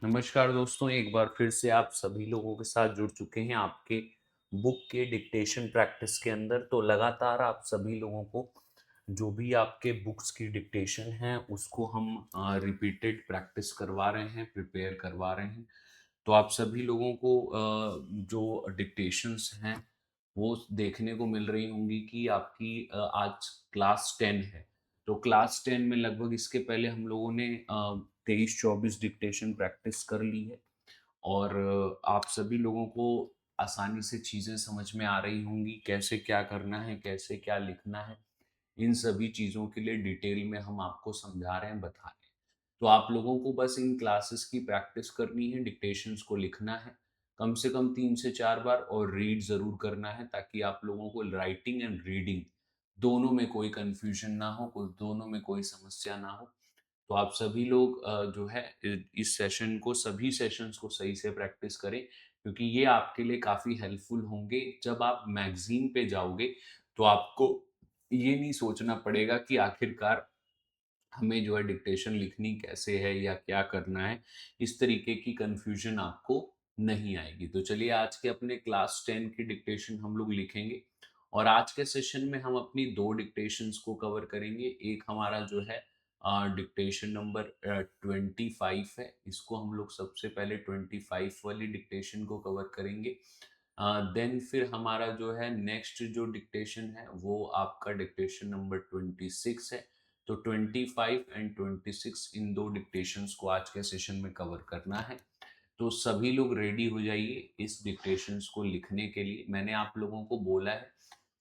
नमस्कार दोस्तों, एक बार फिर से आप सभी लोगों के साथ जुड़ चुके हैं आपके बुक के डिक्टेशन प्रैक्टिस के अंदर। तो लगातार आप सभी लोगों को जो भी आपके बुक्स की डिक्टेशन है उसको हम रिपीटेड प्रैक्टिस करवा रहे हैं, प्रिपेयर करवा रहे हैं। तो आप सभी लोगों को जो डिक्टेशंस हैं वो देखने को मिल रही होंगी कि आपकी आज क्लास 10 है। तो क्लास 10 में लगभग इसके पहले हम लोगों ने 23-24 डिक्टेशन प्रैक्टिस कर ली है और आप सभी लोगों को आसानी से चीज़ें समझ में आ रही होंगी, कैसे क्या करना है, कैसे क्या लिखना है। इन सभी चीज़ों के लिए डिटेल में हम आपको समझा रहे हैं, बता रहे हैं। तो आप लोगों को बस इन क्लासेस की प्रैक्टिस करनी है, डिक्टेशंस को लिखना है कम से कम 3 से 4 बार और रीड ज़रूर करना है ताकि आप लोगों को राइटिंग एंड रीडिंग दोनों में कोई कन्फ्यूजन ना हो, दोनों में कोई समस्या ना हो। तो आप सभी लोग जो है इस सेशन को सभी सेशंस को सही से प्रैक्टिस करें क्योंकि ये आपके लिए काफ़ी हेल्पफुल होंगे। जब आप मैगज़ीन पे जाओगे तो आपको ये नहीं सोचना पड़ेगा कि आखिरकार हमें जो है डिक्टेशन लिखनी कैसे है या क्या करना है। इस तरीके की कन्फ्यूजन आपको नहीं आएगी। तो चलिए आज के अपने क्लास 10 की डिक्टेशन हम लोग लिखेंगे और आज के सेशन में हम अपनी 2 डिक्टेशंस को कवर करेंगे। एक हमारा जो है डिक्टेशन नंबर 25 है। इसको हम लोग सबसे पहले 25 वाली डिक्टेशन को कवर करेंगे। देन फिर हमारा जो है नेक्स्ट जो डिक्टेशन है वो आपका डिक्टेशन नंबर 26 है। तो 25 एंड 26 इन 2 डिक्टेशंस को आज के सेशन में कवर करना है। तो सभी लोग रेडी हो जाइए इस डिक्टेशंस को लिखने के लिए। मैंने आप लोगों को बोला है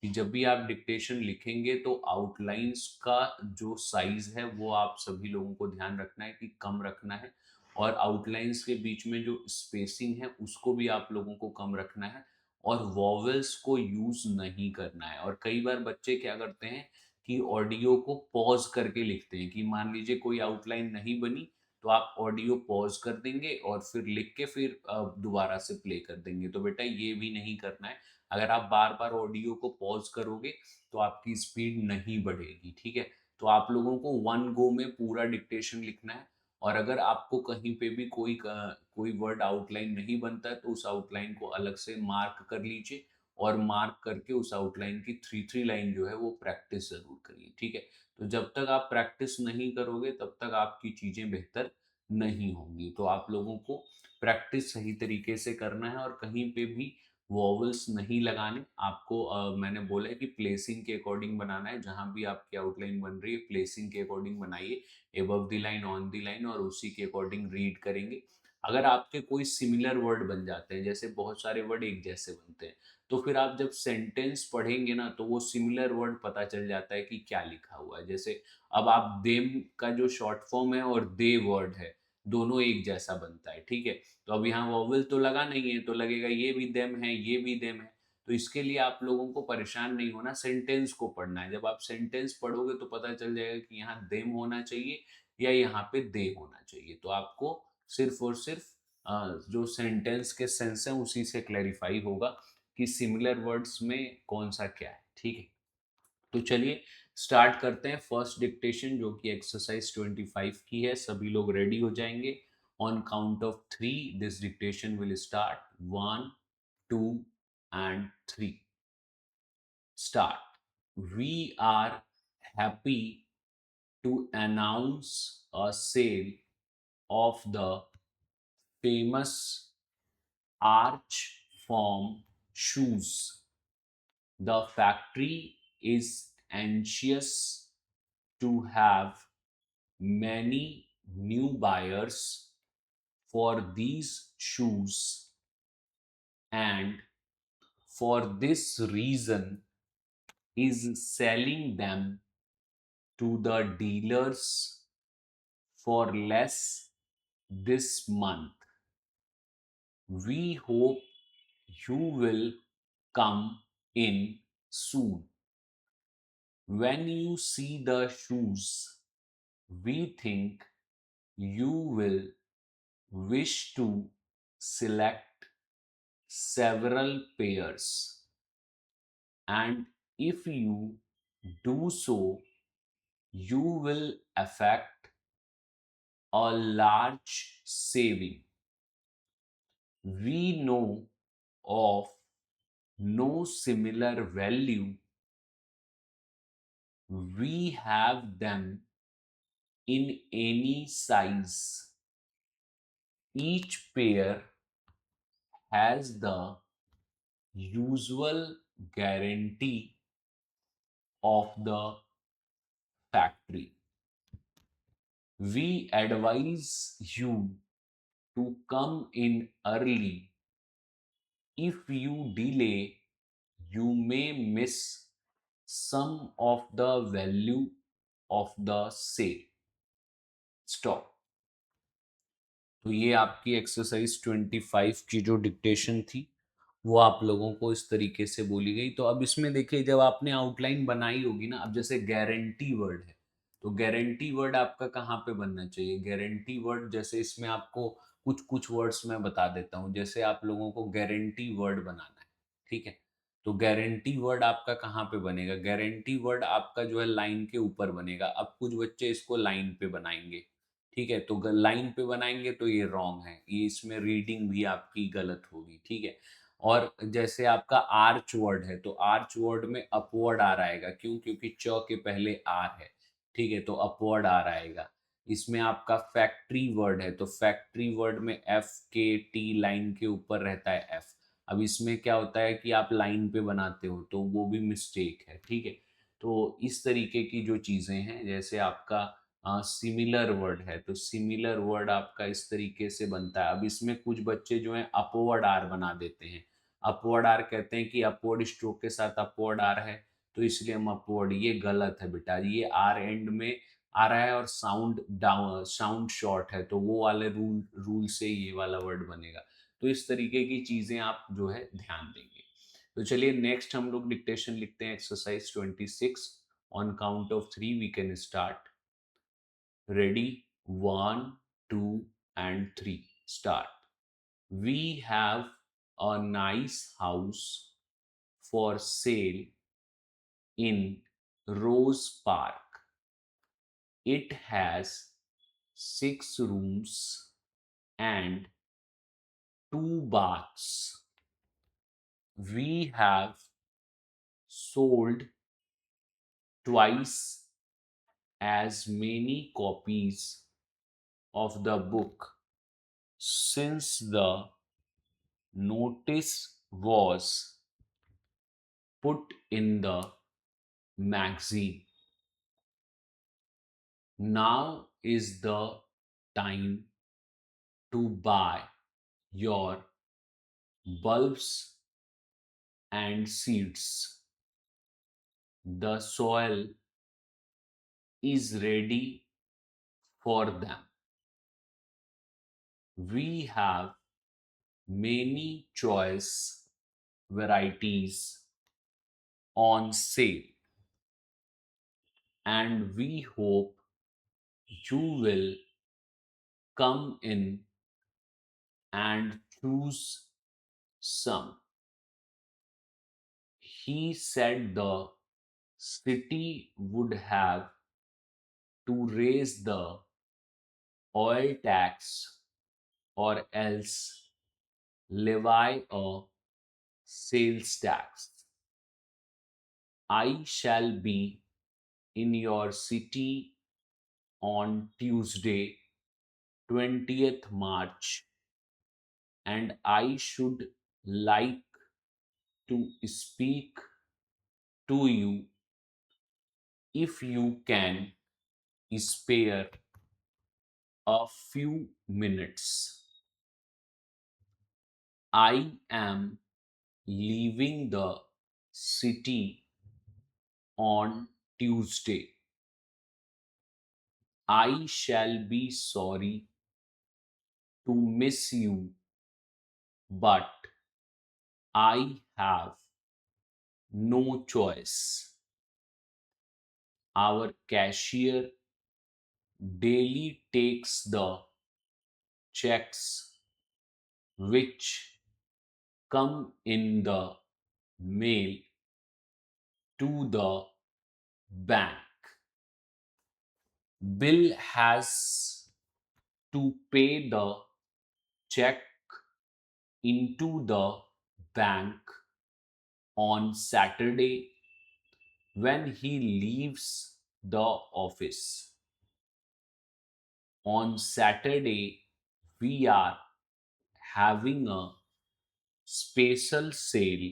कि जब भी आप डिक्टेशन लिखेंगे तो आउटलाइंस का जो साइज है वो आप सभी लोगों को ध्यान रखना है कि कम रखना है और आउटलाइंस के बीच में जो स्पेसिंग है उसको भी आप लोगों को कम रखना है और वॉवेल्स को यूज नहीं करना है। और कई बार बच्चे क्या करते हैं कि ऑडियो को पॉज करके लिखते हैं कि मान लीजिए कोई आउटलाइन नहीं बनी तो आप ऑडियो पॉज कर देंगे और फिर लिख के फिर दोबारा से प्ले कर देंगे। तो बेटा ये भी नहीं करना है। अगर आप बार बार ऑडियो को पॉज करोगे तो आपकी स्पीड नहीं बढ़ेगी, ठीक है। तो आप लोगों को वन गो में पूरा डिक्टेशन लिखना है और अगर आपको कहीं पे भी कोई वर्ड आउटलाइन नहीं बनता है तो उस आउटलाइन को अलग से मार्क कर लीजिए और मार्क करके उस आउटलाइन की थ्री थ्री लाइन जो है वो प्रैक्टिस जरूर करिए, ठीक है। तो जब तक आप प्रैक्टिस नहीं करोगे तब तक आपकी चीजें बेहतर नहीं होंगी। तो आप लोगों को प्रैक्टिस सही तरीके से करना है और कहीं पे भी वॉवल्स नहीं लगाने। आपको मैंने बोला है कि प्लेसिंग के अकॉर्डिंग बनाना है। जहां भी आपकी आउटलाइन बन रही है प्लेसिंग के अकॉर्डिंग बनाइए, above the line, on the line, और उसी के अकॉर्डिंग रीड करेंगे। अगर आपके कोई सिमिलर वर्ड बन जाते हैं, जैसे बहुत सारे वर्ड एक जैसे बनते हैं, तो फिर आप जब सेंटेंस पढ़ेंगे ना तो वो सिमिलर वर्ड पता चल जाता है कि क्या लिखा हुआ है। जैसे अब आप देम का जो शॉर्ट फॉर्म है और दे वर्ड है, दोनों एक जैसा बनता है, ठीक है। तो अब यहाँ वॉवल तो लगा नहीं है तो लगेगा ये भी देम है, ये भी देम है। तो इसके लिए आप लोगों को परेशान नहीं होना, सेंटेंस को पढ़ना है। जब आप सेंटेंस पढ़ोगे तो पता चल जाएगा कि यहाँ देम होना चाहिए या यहाँ पे दे होना चाहिए। तो आपको सिर्फ और सिर्फ जो सेंटेंस के सेंस है उसी से क्लैरिफाई होगा कि सिमिलर वर्ड्स में कौन सा क्या है, ठीक है। तो चलिए स्टार्ट करते हैं फर्स्ट डिक्टेशन जो कि एक्सरसाइज 25 की है। सभी लोग रेडी हो जाएंगे। On count of 3 this dictation will start. 1, 2 and 3। Start. We are happy to announce a sale of the famous Arch Form shoes. The factory is anxious to have many new buyers for these shoes, and for this reason is selling them to the dealers for less this month. We hope you will come in soon. When you see the shoes, we think you will wish to select several pairs, and if you do so, you will affect a large saving. we know of no similar value, we have them in any size. Each pair has the usual guarantee of the factory. We advise you to come in early. If you delay, you may miss some of the value of the sale. Stop. तो ये आपकी exercise 25 की जो dictation थी वो आप लोगों को इस तरीके से बोली गई। तो अब इसमें देखिए, जब आपने आउटलाइन बनाई होगी ना, अब जैसे गारंटी वर्ड है, तो गारंटी वर्ड आपका कहाँ पे बनना चाहिए? गारंटी वर्ड जैसे इसमें आपको कुछ कुछ वर्ड्स मैं बता देता हूँ। जैसे आप लोगों को गारंटी वर्ड बनाना है, ठीक है? तो गारंटी वर्ड आपका कहाँ पे बनेगा? गारंटी वर्ड आपका जो है लाइन के ऊपर बनेगा। अब कुछ बच्चे इसको लाइन पे बनाएंगे, ठीक है? तो लाइन पे बनाएंगे तो ये रॉन्ग है, ये इसमें रीडिंग भी आपकी गलत होगी, ठीक है? और जैसे आपका आर्च वर्ड है, तो आर्च वर्ड में अपवर्ड आ रहेगा, क्यों? क्योंकि च के पहले आर है, ठीक है? तो अपवर्ड आ रहेगा। इसमें आपका फैक्ट्री वर्ड है, तो फैक्ट्री वर्ड में एफ के टी लाइन के ऊपर रहता है एफ। अब इसमें क्या होता है कि आप लाइन पे बनाते हो तो वो भी मिस्टेक है, ठीक है? तो इस तरीके की जो चीज़ें हैं, जैसे आपका सिमिलर वर्ड है, तो सिमिलर वर्ड आपका इस तरीके से बनता है। अब इसमें कुछ बच्चे जो हैं अपवर्ड आर बना देते हैं। अपवर्ड आर कहते हैं कि अपवर्ड स्ट्रोक के साथ अपवर्ड आर है, तो इसलिए हम अपवर्ड, ये गलत है बेटा। ये आर एंड में आ रहा है और साउंड डाउन, साउंड शॉर्ट है, तो वो वाले रूल से ये वाला वर्ड बनेगा। तो इस तरीके की चीजें आप जो है ध्यान देंगे। तो चलिए नेक्स्ट हम लोग डिक्टेशन लिखते हैं, exercise 26। On count of 3 we can start. Ready? 1, 2, and 3. Start. We have a nice house for sale in Rose Park. It has 6 rooms and 2 baths. We have sold twice as many copies of the book since the notice was put in the magazine. Now is the time to buy your bulbs and seeds. The soil is ready for them. We have many choice varieties on sale, and we hope you will come in and choose some. He said the city would have to raise the oil tax or else levy a sales tax. I shall be in your city on Tuesday, 20th March, and I should like to speak to you if you can spare a few minutes. I am leaving the city on Tuesday. I shall be sorry to miss you, but I have no choice. Our cashier daily takes the checks which come in the mail to the bank. Bill has to pay the check into the bank on Saturday when he leaves the office. On Saturday, we are having a special sale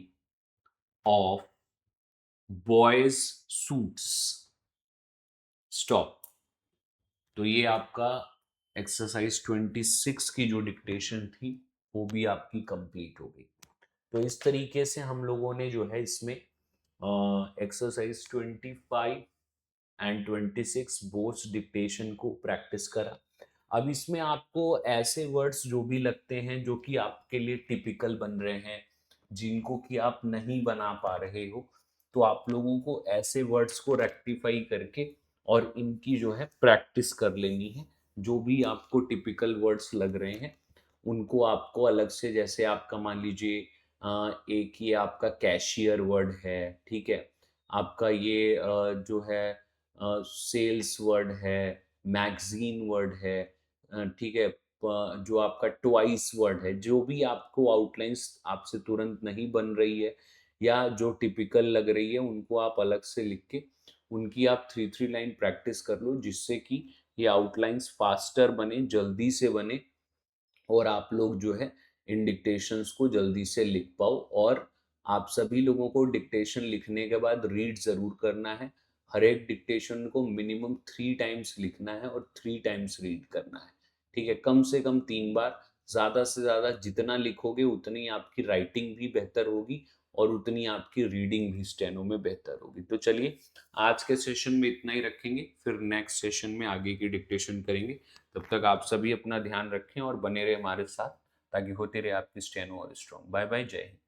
of boys suits. Stop. तो ये आपका exercise 26 की जो dictation थी वो भी आपकी complete हो गई। तो इस तरीके से हम लोगों ने जो है इसमें एक्सरसाइज 25 एंड 26 बोर्ड्स डिक्टेशन को प्रैक्टिस करा। अब इसमें आपको ऐसे वर्ड्स जो भी लगते हैं जो कि आपके लिए टिपिकल बन रहे हैं, जिनको कि आप नहीं बना पा रहे हो, तो आप लोगों को ऐसे वर्ड्स को रेक्टिफाई करके और इनकी जो है प्रैक्टिस कर लेनी है। जो भी आपको टिपिकल वर्ड्स लग रहे हैं उनको आपको अलग से, जैसे आपका मान लीजिए एक ये आपका कैशियर वर्ड है, ठीक है, आपका ये जो है सेल्स वर्ड है, मैगजीन वर्ड है, ठीक है, जो आपका ट्वाइस वर्ड है, जो भी आपको आउटलाइंस आपसे तुरंत नहीं बन रही है या जो टिपिकल लग रही है उनको आप अलग से लिख के उनकी आप 3 लाइन प्रैक्टिस कर लो, जिससे कि ये आउटलाइंस फास्टर बने, जल्दी से बने और आप लोग जो है इन डिक्टेशंस को जल्दी से लिख पाओ। और आप सभी लोगों को डिक्टेशन लिखने के बाद रीड ज़रूर करना है। हर एक डिक्टेशन को मिनिमम 3 टाइम्स लिखना है और 3 टाइम्स रीड करना है, ठीक है, कम से कम 3 बार। ज़्यादा से ज़्यादा जितना लिखोगे उतनी आपकी राइटिंग भी बेहतर होगी और उतनी आपकी रीडिंग भी स्टेनो में बेहतर होगी। तो चलिए आज के सेशन में इतना ही रखेंगे, फिर नेक्स्ट सेशन में आगे की डिक्टेशन करेंगे। तब तक आप सभी अपना ध्यान रखें और बने रहे हमारे साथ, ताकि होते रहे आपकी स्टेनो और स्ट्रॉन्ग। बाय बाय, जय हिंद।